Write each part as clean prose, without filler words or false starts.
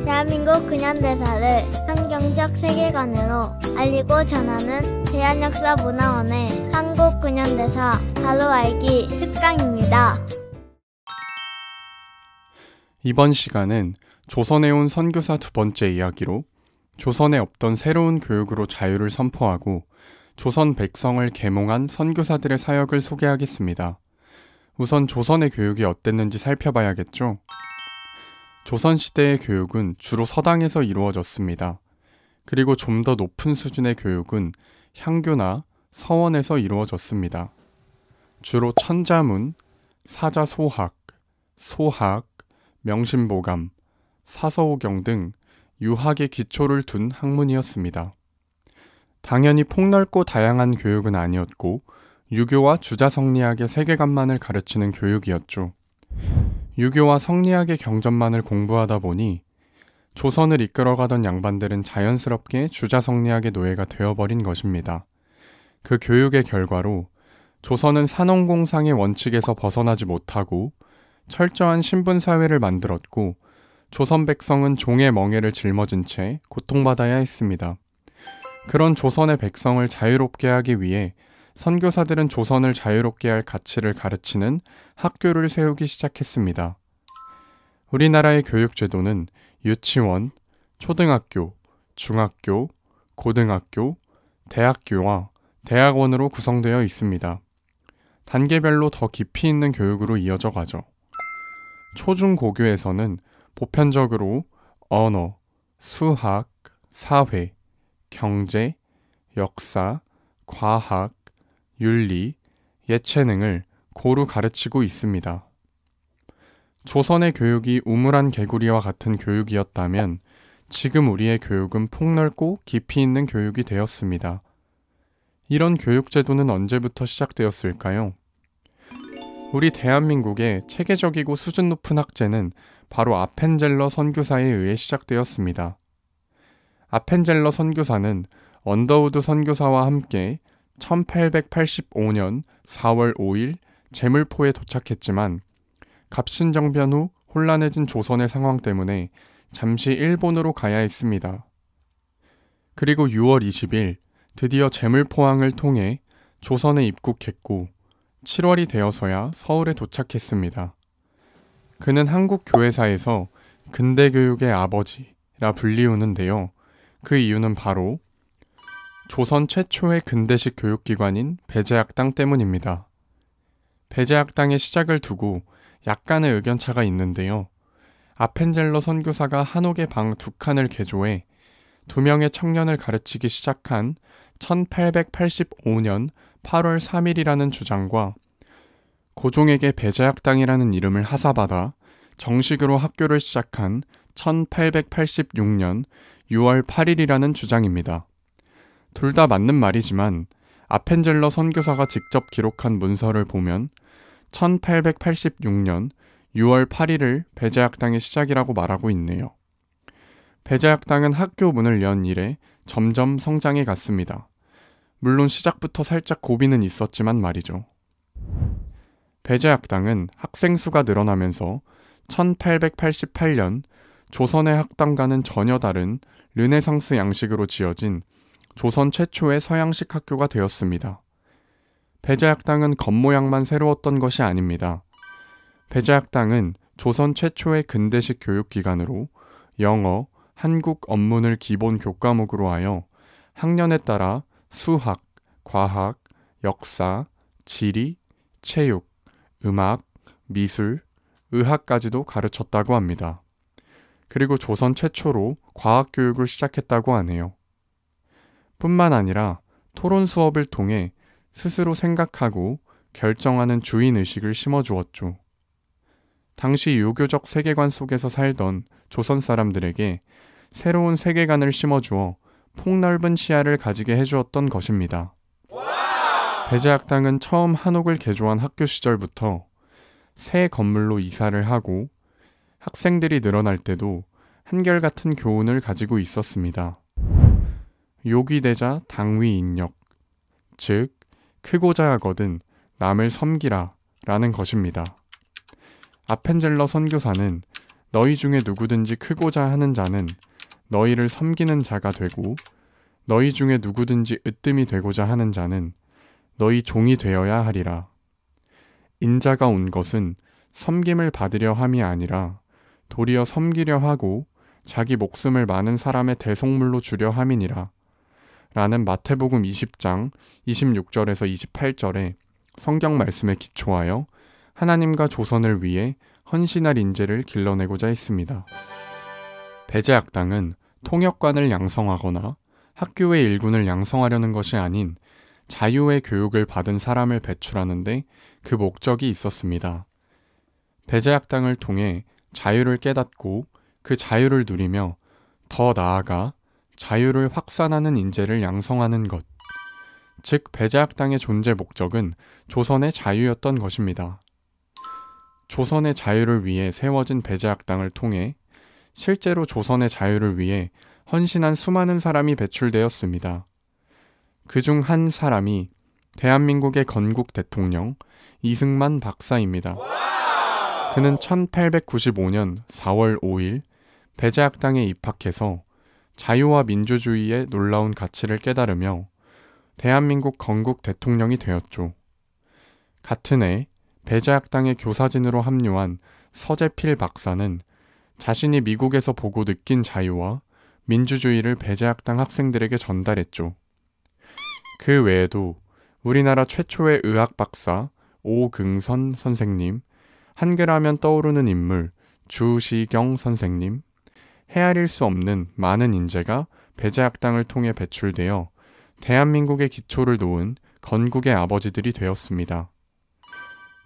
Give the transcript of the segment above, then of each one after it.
대한민국 근현대사를 성경적 세계관으로 알리고 전하는 대한역사문화원의 한국 근현대사 바로 알기 특강입니다. 이번 시간은 조선에 온 선교사 두 번째 이야기로 조선에 없던 새로운 교육으로 자유를 선포하고 조선 백성을 계몽한 선교사들의 사역을 소개하겠습니다. 우선 조선의 교육이 어땠는지 살펴봐야겠죠? 조선시대의 교육은 주로 서당에서 이루어졌습니다. 그리고 좀 더 높은 수준의 교육은 향교나 서원에서 이루어졌습니다. 주로 천자문, 사자소학, 소학, 명심보감, 사서오경 등 유학의 기초를 둔 학문이었습니다. 당연히 폭넓고 다양한 교육은 아니었고 유교와 주자성리학의 세계관만을 가르치는 교육이었죠. 유교와 성리학의 경전만을 공부하다 보니 조선을 이끌어가던 양반들은 자연스럽게 주자성리학의 노예가 되어버린 것입니다. 그 교육의 결과로 조선은 산업공상의 원칙에서 벗어나지 못하고 철저한 신분사회를 만들었고 조선 백성은 종의 멍에를 짊어진 채 고통받아야 했습니다. 그런 조선의 백성을 자유롭게 하기 위해 선교사들은 조선을 자유롭게 할 가치를 가르치는 학교를 세우기 시작했습니다. 우리나라의 교육제도는 유치원, 초등학교, 중학교, 고등학교, 대학교와 대학원으로 구성되어 있습니다. 단계별로 더 깊이 있는 교육으로 이어져 가죠. 초중고교에서는 보편적으로 언어, 수학, 사회, 경제, 역사, 과학, 윤리, 예체능을 고루 가르치고 있습니다. 조선의 교육이 우물안 개구리와 같은 교육이었다면 지금 우리의 교육은 폭넓고 깊이 있는 교육이 되었습니다. 이런 교육제도는 언제부터 시작되었을까요? 우리 대한민국의 체계적이고 수준 높은 학제는 바로 아펜젤러 선교사에 의해 시작되었습니다. 아펜젤러 선교사는 언더우드 선교사와 함께 1885년 4월 5일 제물포에 도착했지만 갑신정변 후 혼란해진 조선의 상황 때문에 잠시 일본으로 가야 했습니다. 그리고 6월 20일 드디어 제물포항을 통해 조선에 입국했고 7월이 되어서야 서울에 도착했습니다. 그는 한국 교회사에서 근대교육의 아버지라 불리우는데요. 그 이유는 바로 조선 최초의 근대식 교육기관인 배제학당 때문입니다. 배제학당의 시작을 두고 약간의 의견차가 있는데요. 아펜젤러 선교사가 한옥의 방 2칸을 개조해 2명의 청년을 가르치기 시작한 1885년 8월 3일이라는 주장과 고종에게 배제학당이라는 이름을 하사받아 정식으로 학교를 시작한 1886년 6월 8일이라는 주장입니다. 둘 다 맞는 말이지만 아펜젤러 선교사가 직접 기록한 문서를 보면 1886년 6월 8일을 배제학당의 시작이라고 말하고 있네요. 배제학당은 학교 문을 연 이래 점점 성장해 갔습니다. 물론 시작부터 살짝 고비는 있었지만 말이죠. 배제학당은 학생 수가 늘어나면서 1888년 조선의 학당과는 전혀 다른 르네상스 양식으로 지어진 조선 최초의 서양식 학교가 되었습니다. 배제학당은 겉모양만 새로웠던 것이 아닙니다. 배제학당은 조선 최초의 근대식 교육기관으로 영어, 한국 언문을 기본 교과목으로 하여 학년에 따라 수학, 과학, 역사, 지리, 체육, 음악, 미술, 의학까지도 가르쳤다고 합니다. 그리고 조선 최초로 과학교육을 시작했다고 하네요. 뿐만 아니라 토론 수업을 통해 스스로 생각하고 결정하는 주인의식을 심어주었죠. 당시 유교적 세계관 속에서 살던 조선 사람들에게 새로운 세계관을 심어주어 폭넓은 시야를 가지게 해주었던 것입니다. 배제학당은 처음 한옥을 개조한 학교 시절부터 새 건물로 이사를 하고 학생들이 늘어날 때도 한결같은 교훈을 가지고 있었습니다. 요기되자 당위인력, 즉 크고자 하거든 남을 섬기라 라는 것입니다. 아펜젤러 선교사는 너희 중에 누구든지 크고자 하는 자는 너희를 섬기는 자가 되고 너희 중에 누구든지 으뜸이 되고자 하는 자는 너희 종이 되어야 하리라. 인자가 온 것은 섬김을 받으려 함이 아니라 도리어 섬기려 하고 자기 목숨을 많은 사람의 대속물로 주려 함이니라. 라는 마태복음 20장 26절에서 28절의 성경 말씀에 기초하여 하나님과 조선을 위해 헌신할 인재를 길러내고자 했습니다. 배제학당은 통역관을 양성하거나 학교의 일군을 양성하려는 것이 아닌 자유의 교육을 받은 사람을 배출하는데 그 목적이 있었습니다. 배제학당을 통해 자유를 깨닫고 그 자유를 누리며 더 나아가 자유를 확산하는 인재를 양성하는 것. 즉 배제학당의 존재 목적은 조선의 자유였던 것입니다. 조선의 자유를 위해 세워진 배제학당을 통해 실제로 조선의 자유를 위해 헌신한 수많은 사람이 배출되었습니다. 그중 한 사람이 대한민국의 건국 대통령 이승만 박사입니다. 그는 1895년 4월 5일 배제학당에 입학해서 자유와 민주주의의 놀라운 가치를 깨달으며 대한민국 건국 대통령이 되었죠. 같은 해 배제학당의 교사진으로 합류한 서재필 박사는 자신이 미국에서 보고 느낀 자유와 민주주의를 배제학당 학생들에게 전달했죠. 그 외에도 우리나라 최초의 의학 박사 오긍선 선생님, 한글하면 떠오르는 인물 주시경 선생님, 헤아릴 수 없는 많은 인재가 배제학당을 통해 배출되어 대한민국의 기초를 놓은 건국의 아버지들이 되었습니다.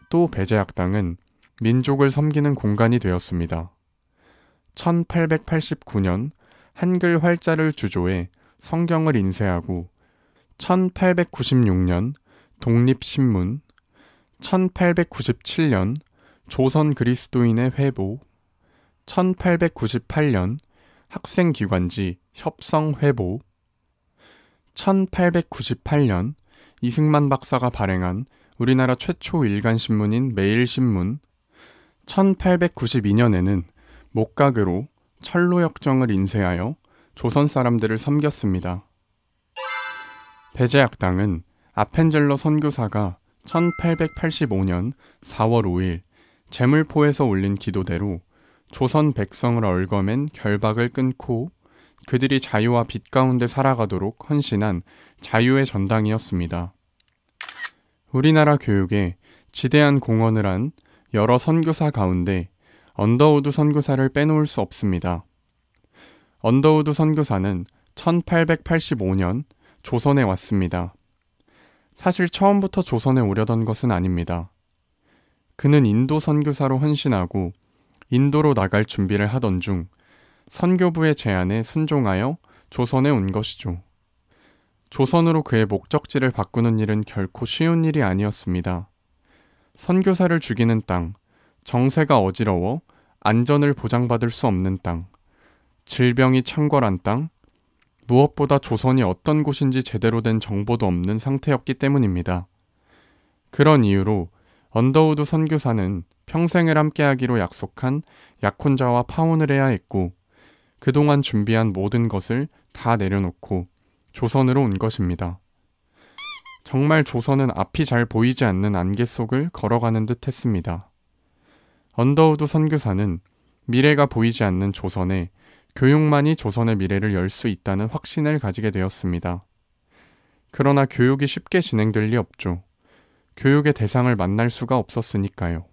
또 배제학당은 민족을 섬기는 공간이 되었습니다. 1889년 한글 활자를 주조해 성경을 인쇄하고 1896년 독립신문, 1897년 조선 그리스도인의 회보, 1898년 학생기관지 협성회보, 1898년 이승만 박사가 발행한 우리나라 최초 일간신문인 매일신문, 1892년에는 목각으로 철로역정을 인쇄하여 조선 사람들을 섬겼습니다. 배제학당은 아펜젤러 선교사가 1885년 4월 5일 제물포에서 올린 기도대로 조선 백성을 얽어맨 결박을 끊고 그들이 자유와 빛 가운데 살아가도록 헌신한 자유의 전당이었습니다. 우리나라 교육에 지대한 공헌을 한 여러 선교사 가운데 언더우드 선교사를 빼놓을 수 없습니다. 언더우드 선교사는 1885년 조선에 왔습니다. 사실 처음부터 조선에 오려던 것은 아닙니다. 그는 인도 선교사로 헌신하고 인도로 나갈 준비를 하던 중 선교부의 제안에 순종하여 조선에 온 것이죠. 조선으로 그의 목적지를 바꾸는 일은 결코 쉬운 일이 아니었습니다. 선교사를 죽이는 땅, 정세가 어지러워 안전을 보장받을 수 없는 땅, 질병이 창궐한 땅, 무엇보다 조선이 어떤 곳인지 제대로 된 정보도 없는 상태였기 때문입니다. 그런 이유로 언더우드 선교사는 평생을 함께하기로 약속한 약혼자와 파혼을 해야 했고 그동안 준비한 모든 것을 다 내려놓고 조선으로 온 것입니다. 정말 조선은 앞이 잘 보이지 않는 안개 속을 걸어가는 듯 했습니다. 언더우드 선교사는 미래가 보이지 않는 조선에 교육만이 조선의 미래를 열 수 있다는 확신을 가지게 되었습니다. 그러나 교육이 쉽게 진행될 리 없죠. 교육의 대상을 만날 수가 없었으니까요.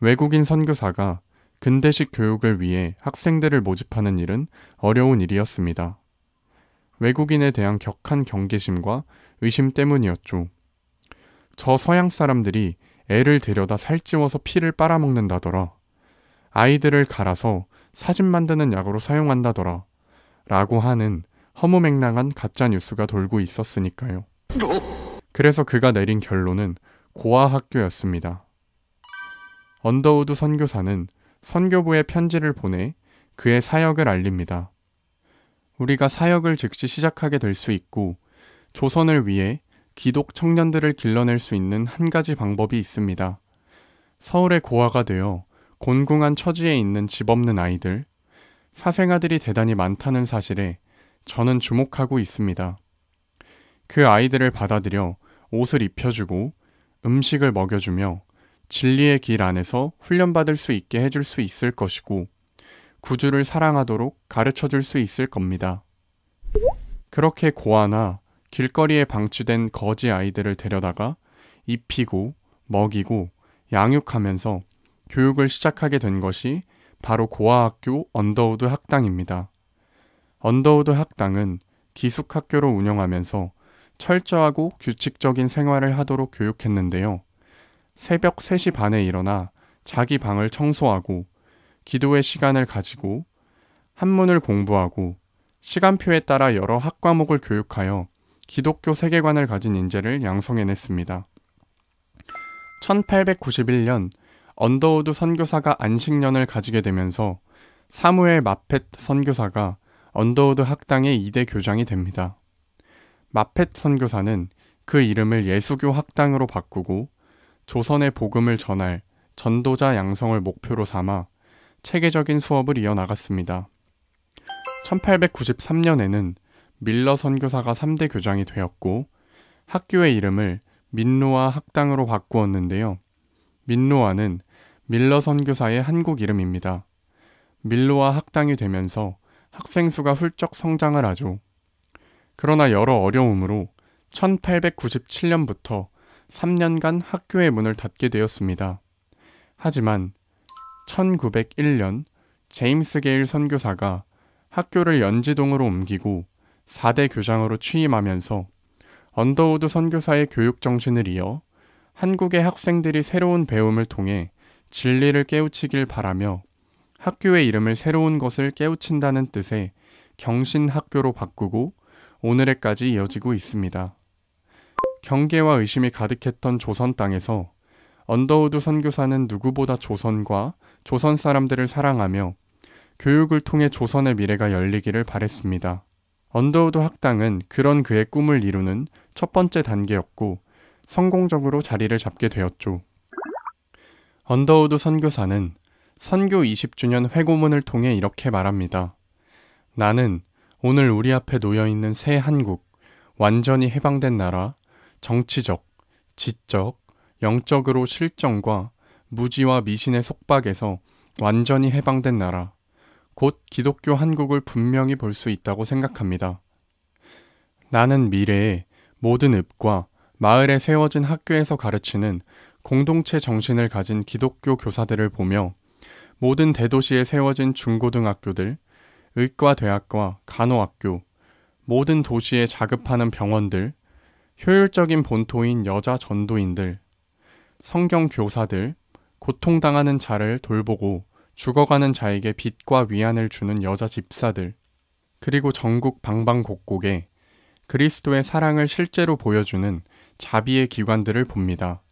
외국인 선교사가 근대식 교육을 위해 학생들을 모집하는 일은 어려운 일이었습니다. 외국인에 대한 격한 경계심과 의심 때문이었죠. 저 서양 사람들이 애를 데려다 살찌워서 피를 빨아먹는다더라. 아이들을 갈아서 사진 만드는 약으로 사용한다더라. 라고 하는 허무맹랑한 가짜 뉴스가 돌고 있었으니까요. 그래서 그가 내린 결론은 고아학교였습니다. 언더우드 선교사는 선교부에 편지를 보내 그의 사역을 알립니다. 우리가 사역을 즉시 시작하게 될 수 있고 조선을 위해 기독 청년들을 길러낼 수 있는 한 가지 방법이 있습니다. 서울의 고아가 되어 곤궁한 처지에 있는 집 없는 아이들, 사생아들이 대단히 많다는 사실에 저는 주목하고 있습니다. 그 아이들을 받아들여 옷을 입혀주고 음식을 먹여주며 진리의 길 안에서 훈련받을 수 있게 해줄 수 있을 것이고 구주를 사랑하도록 가르쳐줄 수 있을 겁니다. 그렇게 고아나 길거리에 방치된 거지 아이들을 데려다가 입히고 먹이고 양육하면서 교육을 시작하게 된 것이 바로 고아학교 언더우드 학당입니다. 언더우드 학당은 기숙학교로 운영하면서 철저하고 규칙적인 생활을 하도록 교육했는데요. 새벽 3시 반에 일어나 자기 방을 청소하고 기도의 시간을 가지고 한문을 공부하고 시간표에 따라 여러 학과목을 교육하여 기독교 세계관을 가진 인재를 양성해냈습니다. 1891년 언더우드 선교사가 안식년을 가지게 되면서 사무엘 마펫 선교사가 언더우드 학당의 2대 교장이 됩니다. 마펫 선교사는 그 이름을 예수교 학당으로 바꾸고 조선의 복음을 전할 전도자 양성을 목표로 삼아 체계적인 수업을 이어나갔습니다. 1893년에는 밀러 선교사가 3대 교장이 되었고 학교의 이름을 민노아 학당으로 바꾸었는데요. 민노아는 밀러 선교사의 한국 이름입니다. 밀로아 학당이 되면서 학생 수가 훌쩍 성장을 하죠. 그러나 여러 어려움으로 1897년부터 3년간 학교의 문을 닫게 되었습니다. 하지만 1901년 제임스 게일 선교사가 학교를 연지동으로 옮기고 4대 교장으로 취임하면서 언더우드 선교사의 교육 정신을 이어 한국의 학생들이 새로운 배움을 통해 진리를 깨우치길 바라며 학교의 이름을 새로운 것을 깨우친다는 뜻의 경신학교로 바꾸고 오늘에까지 이어지고 있습니다. 경계와 의심이 가득했던 조선 땅에서 언더우드 선교사는 누구보다 조선과 조선 사람들을 사랑하며 교육을 통해 조선의 미래가 열리기를 바랬습니다. 언더우드 학당은 그런 그의 꿈을 이루는 첫 번째 단계였고 성공적으로 자리를 잡게 되었죠. 언더우드 선교사는 선교 20주년 회고문을 통해 이렇게 말합니다. 나는 오늘 우리 앞에 놓여있는 새 한국, 완전히 해방된 나라, 정치적, 지적, 영적으로 실정과 무지와 미신의 속박에서 완전히 해방된 나라, 곧 기독교 한국을 분명히 볼 수 있다고 생각합니다. 나는 미래에 모든 읍과 마을에 세워진 학교에서 가르치는 공동체 정신을 가진 기독교 교사들을 보며 모든 대도시에 세워진 중고등학교들, 의과대학과 간호학교, 모든 도시에 자급하는 병원들, 효율적인 본토인 여자 전도인들, 성경 교사들, 고통당하는 자를 돌보고 죽어가는 자에게 빛과 위안을 주는 여자 집사들, 그리고 전국 방방곡곡에 그리스도의 사랑을 실제로 보여주는 자비의 기관들을 봅니다.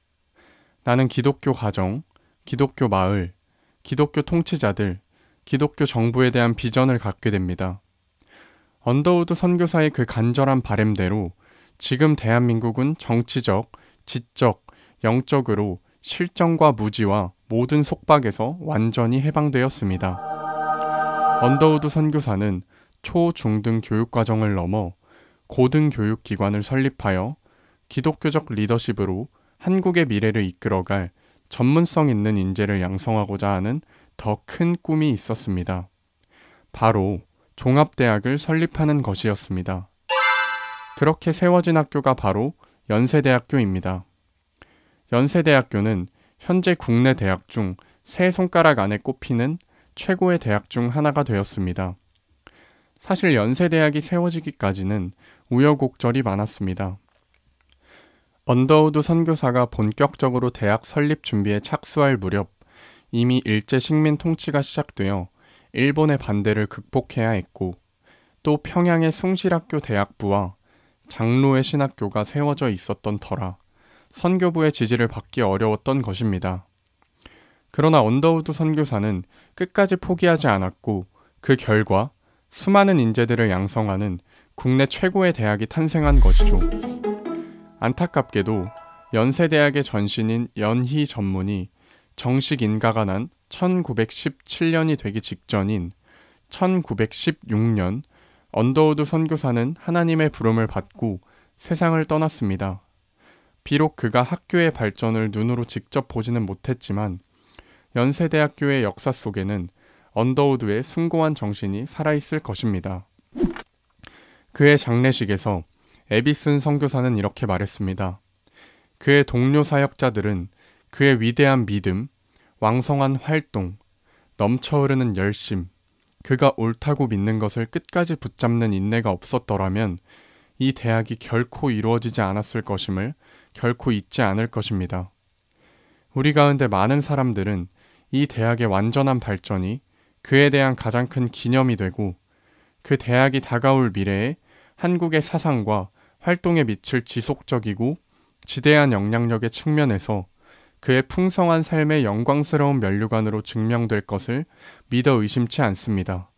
나는 기독교 가정, 기독교 마을, 기독교 통치자들, 기독교 정부에 대한 비전을 갖게 됩니다. 언더우드 선교사의 그 간절한 바램대로 지금 대한민국은 정치적, 지적, 영적으로 실정과 무지와 모든 속박에서 완전히 해방되었습니다. 언더우드 선교사는 초, 중 등 교육과정을 넘어 고등교육기관을 설립하여 기독교적 리더십으로 한국의 미래를 이끌어갈 전문성 있는 인재를 양성하고자 하는 더 큰 꿈이 있었습니다. 바로 종합대학을 설립하는 것이었습니다. 그렇게 세워진 학교가 바로 연세대학교입니다. 연세대학교는 현재 국내 대학 중 세 손가락 안에 꼽히는 최고의 대학 중 하나가 되었습니다. 사실 연세대학이 세워지기까지는 우여곡절이 많았습니다. 언더우드 선교사가 본격적으로 대학 설립 준비에 착수할 무렵 이미 일제 식민 통치가 시작되어 일본의 반대를 극복해야 했고 또 평양의 숭실학교 대학부와 장로의 신학교가 세워져 있었던 터라 선교부의 지지를 받기 어려웠던 것입니다. 그러나 언더우드 선교사는 끝까지 포기하지 않았고 그 결과 수많은 인재들을 양성하는 국내 최고의 대학이 탄생한 것이죠. 안타깝게도 연세대학의 전신인 연희 전문이 정식 인가가 난 1917년이 되기 직전인 1916년 언더우드 선교사는 하나님의 부름을 받고 세상을 떠났습니다. 비록 그가 학교의 발전을 눈으로 직접 보지는 못했지만 연세대학교의 역사 속에는 언더우드의 숭고한 정신이 살아있을 것입니다. 그의 장례식에서 에비슨 선교사는 이렇게 말했습니다. 그의 동료 사역자들은 그의 위대한 믿음, 왕성한 활동, 넘쳐흐르는 열심, 그가 옳다고 믿는 것을 끝까지 붙잡는 인내가 없었더라면 이 대학이 결코 이루어지지 않았을 것임을 결코 잊지 않을 것입니다. 우리 가운데 많은 사람들은 이 대학의 완전한 발전이 그에 대한 가장 큰 기념이 되고 그 대학이 다가올 미래에 한국의 사상과 활동에 미칠 지속적이고 지대한 영향력의 측면에서 그의 풍성한 삶의 영광스러운 면류관으로 증명될 것을 믿어 의심치 않습니다.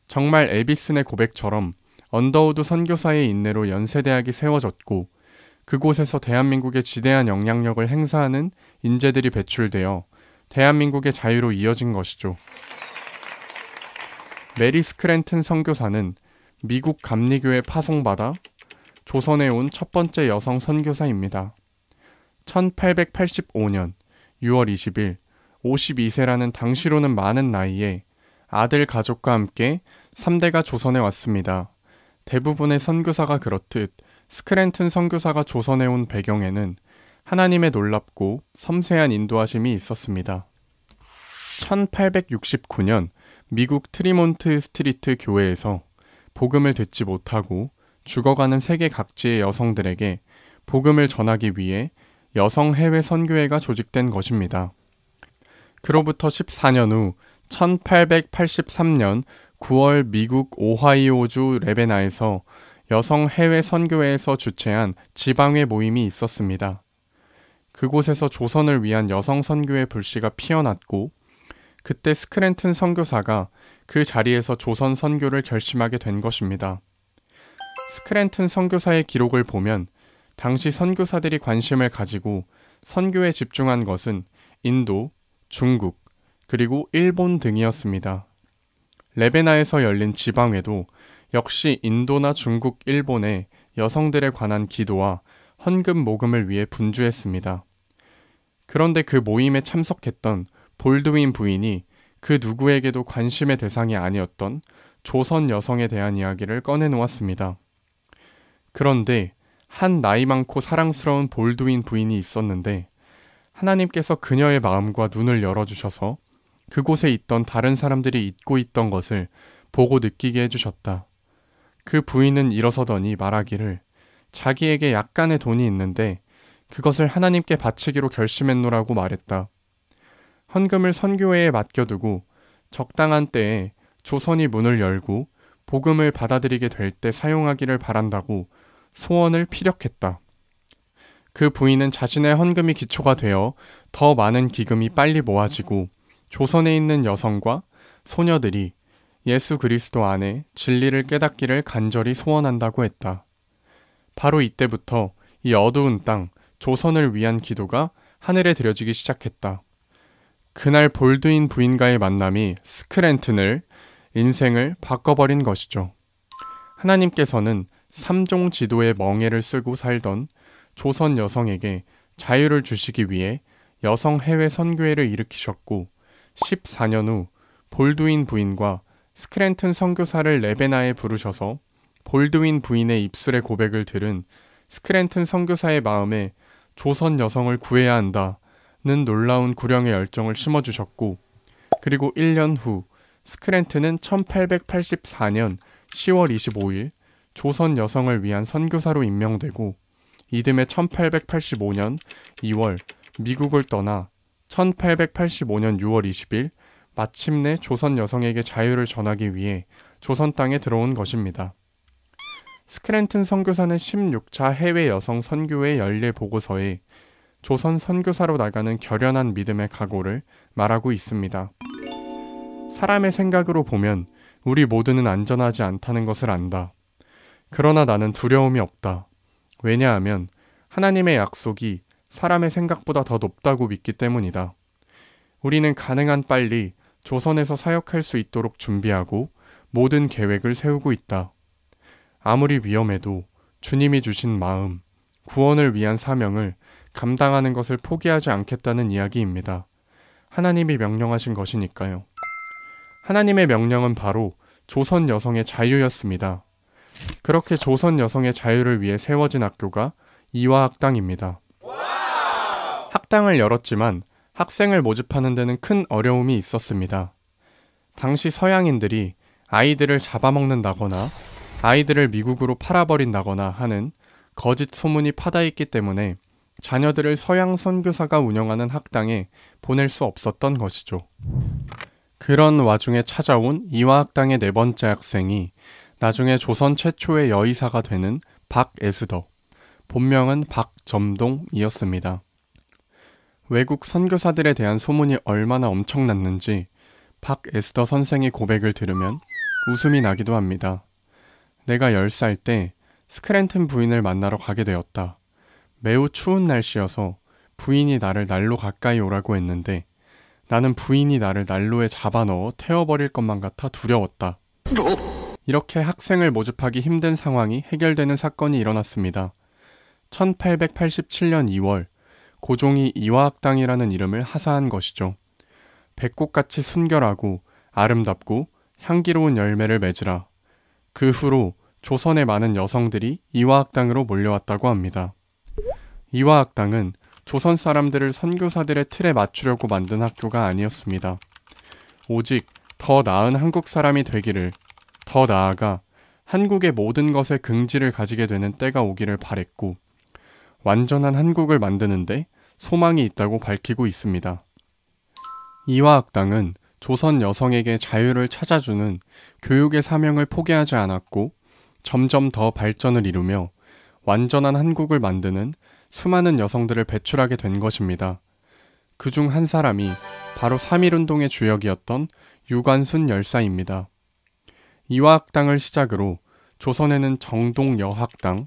정말 에비슨의 고백처럼 언더우드 선교사의 인내로 연세대학이 세워졌고 그곳에서 대한민국의 지대한 영향력을 행사하는 인재들이 배출되어 대한민국의 자유로 이어진 것이죠. 메리 스크랜튼 선교사는 미국 감리교에 파송받아 조선에 온 첫 번째 여성 선교사입니다. 1885년 6월 20일 52세라는 당시로는 많은 나이에 아들 가족과 함께 3대가 조선에 왔습니다. 대부분의 선교사가 그렇듯 스크랜튼 선교사가 조선에 온 배경에는 하나님의 놀랍고 섬세한 인도하심이 있었습니다. 1869년 미국 트리몬트 스트리트 교회에서 복음을 듣지 못하고 죽어가는 세계 각지의 여성들에게 복음을 전하기 위해 여성 해외 선교회가 조직된 것입니다. 그로부터 14년 후 1883년 9월 미국 오하이오주 레베나에서 여성 해외 선교회에서 주최한 지방회 모임이 있었습니다. 그곳에서 조선을 위한 여성 선교회 불씨가 피어났고 그때 스크랜튼 선교사가 그 자리에서 조선 선교를 결심하게 된 것입니다. 스크랜튼 선교사의 기록을 보면 당시 선교사들이 관심을 가지고 선교에 집중한 것은 인도, 중국, 그리고 일본 등이었습니다. 레베나에서 열린 지방회도 역시 인도나 중국, 일본의 여성들에 관한 기도와 헌금 모금을 위해 분주했습니다. 그런데 그 모임에 참석했던 볼드윈 부인이 그 누구에게도 관심의 대상이 아니었던 조선 여성에 대한 이야기를 꺼내놓았습니다. 그런데 한 나이 많고 사랑스러운 볼드윈 부인이 있었는데 하나님께서 그녀의 마음과 눈을 열어주셔서 그곳에 있던 다른 사람들이 잊고 있던 것을 보고 느끼게 해주셨다. 그 부인은 일어서더니 말하기를 자기에게 약간의 돈이 있는데 그것을 하나님께 바치기로 결심했노라고 말했다. 헌금을 선교회에 맡겨두고 적당한 때에 조선이 문을 열고 복음을 받아들이게 될 때 사용하기를 바란다고 소원을 피력했다. 그 부인은 자신의 헌금이 기초가 되어 더 많은 기금이 빨리 모아지고 조선에 있는 여성과 소녀들이 예수 그리스도 안에 진리를 깨닫기를 간절히 소원한다고 했다. 바로 이때부터 이 어두운 땅, 조선을 위한 기도가 하늘에 드려지기 시작했다. 그날 볼드윈 부인과의 만남이 스크랜튼을 인생을 바꿔버린 것이죠. 하나님께서는 3종 지도의 멍에를 쓰고 살던 조선 여성에게 자유를 주시기 위해 여성 해외 선교회를 일으키셨고 14년 후 볼드윈 부인과 스크랜튼 선교사를 레베나에 부르셔서 볼드윈 부인의 입술의 고백을 들은 스크랜튼 선교사의 마음에 조선 여성을 구해야 한다는 놀라운 구령의 열정을 심어주셨고 그리고 1년 후 스크랜튼은 1884년 10월 25일 조선 여성을 위한 선교사로 임명되고 이듬해 1885년 2월 미국을 떠나 1885년 6월 20일 마침내 조선 여성에게 자유를 전하기 위해 조선 땅에 들어온 것입니다. 스크랜튼 선교사는 16차 해외 여성 선교회 연례 보고서에 조선 선교사로 나가는 결연한 믿음의 각오를 말하고 있습니다. 사람의 생각으로 보면 우리 모두는 안전하지 않다는 것을 안다. 그러나 나는 두려움이 없다. 왜냐하면 하나님의 약속이 사람의 생각보다 더 높다고 믿기 때문이다. 우리는 가능한 빨리 조선에서 사역할 수 있도록 준비하고 모든 계획을 세우고 있다. 아무리 위험해도 주님이 주신 마음, 구원을 위한 사명을 감당하는 것을 포기하지 않겠다는 이야기입니다. 하나님이 명령하신 것이니까요. 하나님의 명령은 바로 조선 여성의 자유였습니다. 그렇게 조선 여성의 자유를 위해 세워진 학교가 이화학당입니다. 학당을 열었지만 학생을 모집하는 데는 큰 어려움이 있었습니다. 당시 서양인들이 아이들을 잡아먹는다거나 아이들을 미국으로 팔아버린다거나 하는 거짓 소문이 파다있기 때문에 자녀들을 서양 선교사가 운영하는 학당에 보낼 수 없었던 것이죠. 그런 와중에 찾아온 이화학당의 네 번째 학생이 나중에 조선 최초의 여의사가 되는 박에스더, 본명은 박점동이었습니다. 외국 선교사들에 대한 소문이 얼마나 엄청났는지 박에스더 선생의 고백을 들으면 웃음이 나기도 합니다. 내가 10살 때 스크랜튼 부인을 만나러 가게 되었다. 매우 추운 날씨여서 부인이 나를 난로 가까이 오라고 했는데 나는 부인이 나를 난로에 잡아넣어 태워버릴 것만 같아 두려웠다. 이렇게 학생을 모집하기 힘든 상황이 해결되는 사건이 일어났습니다. 1887년 2월 고종이 이화학당이라는 이름을 하사한 것이죠. 백꽃같이 순결하고 아름답고 향기로운 열매를 맺으라. 그 후로 조선의 많은 여성들이 이화학당으로 몰려왔다고 합니다. 이화학당은 조선 사람들을 선교사들의 틀에 맞추려고 만든 학교가 아니었습니다. 오직 더 나은 한국 사람이 되기를, 더 나아가 한국의 모든 것에 긍지를 가지게 되는 때가 오기를 바랬고 완전한 한국을 만드는데 소망이 있다고 밝히고 있습니다. 이화학당은 조선 여성에게 자유를 찾아주는 교육의 사명을 포기하지 않았고 점점 더 발전을 이루며 완전한 한국을 만드는 수많은 여성들을 배출하게 된 것입니다. 그중 한 사람이 바로 3.1운동의 주역이었던 유관순 열사입니다. 이화학당을 시작으로 조선에는 정동여학당,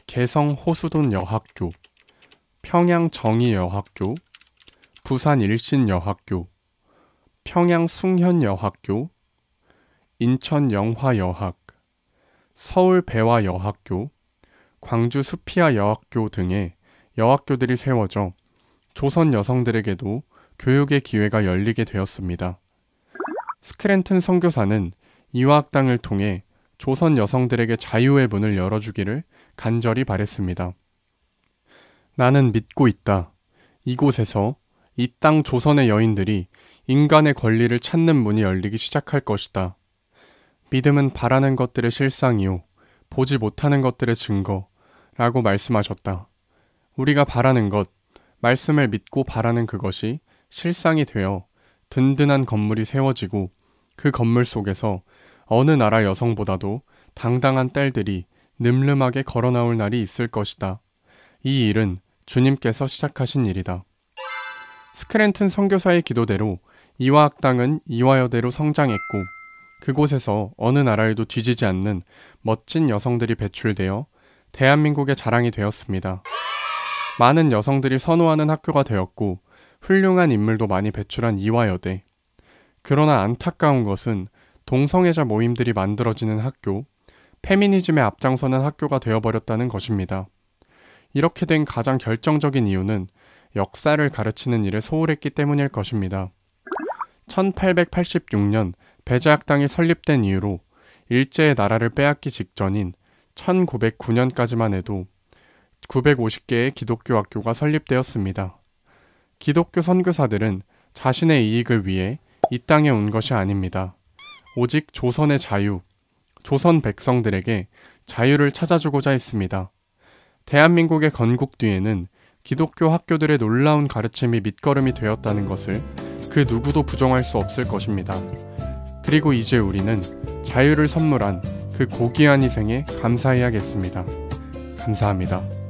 개성호수돈여학교, 평양정의여학교, 부산일신여학교, 평양숭현여학교, 인천영화여학, 서울배화여학교, 광주수피아여학교 등의 여학교들이 세워져 조선 여성들에게도 교육의 기회가 열리게 되었습니다. 스크랜튼 선교사는 이화학당을 통해 조선 여성들에게 자유의 문을 열어주기를 간절히 바랬습니다. 나는 믿고 있다. 이곳에서 이 땅 조선의 여인들이 인간의 권리를 찾는 문이 열리기 시작할 것이다. 믿음은 바라는 것들의 실상이요, 보지 못하는 것들의 증거라고 말씀하셨다. 우리가 바라는 것, 말씀을 믿고 바라는 그것이 실상이 되어 든든한 건물이 세워지고 그 건물 속에서 어느 나라 여성보다도 당당한 딸들이 늠름하게 걸어 나올 날이 있을 것이다. 이 일은 주님께서 시작하신 일이다. 스크랜튼 선교사의 기도대로 이화학당은 이화여대로 성장했고 그곳에서 어느 나라에도 뒤지지 않는 멋진 여성들이 배출되어 대한민국의 자랑이 되었습니다. 많은 여성들이 선호하는 학교가 되었고 훌륭한 인물도 많이 배출한 이화여대. 그러나 안타까운 것은 동성애자 모임들이 만들어지는 학교, 페미니즘에 앞장서는 학교가 되어버렸다는 것입니다. 이렇게 된 가장 결정적인 이유는 역사를 가르치는 일에 소홀했기 때문일 것입니다. 1886년 배제학당이 설립된 이후로 일제의 나라를 빼앗기 직전인 1909년까지만 해도 950개의 기독교 학교가 설립되었습니다. 기독교 선교사들은 자신의 이익을 위해 이 땅에 온 것이 아닙니다. 오직 조선의 자유, 조선 백성들에게 자유를 찾아주고자 했습니다. 대한민국의 건국 뒤에는 기독교 학교들의 놀라운 가르침이 밑거름이 되었다는 것을 그 누구도 부정할 수 없을 것입니다. 그리고 이제 우리는 자유를 선물한 그 고귀한 희생에 감사해야겠습니다. 감사합니다.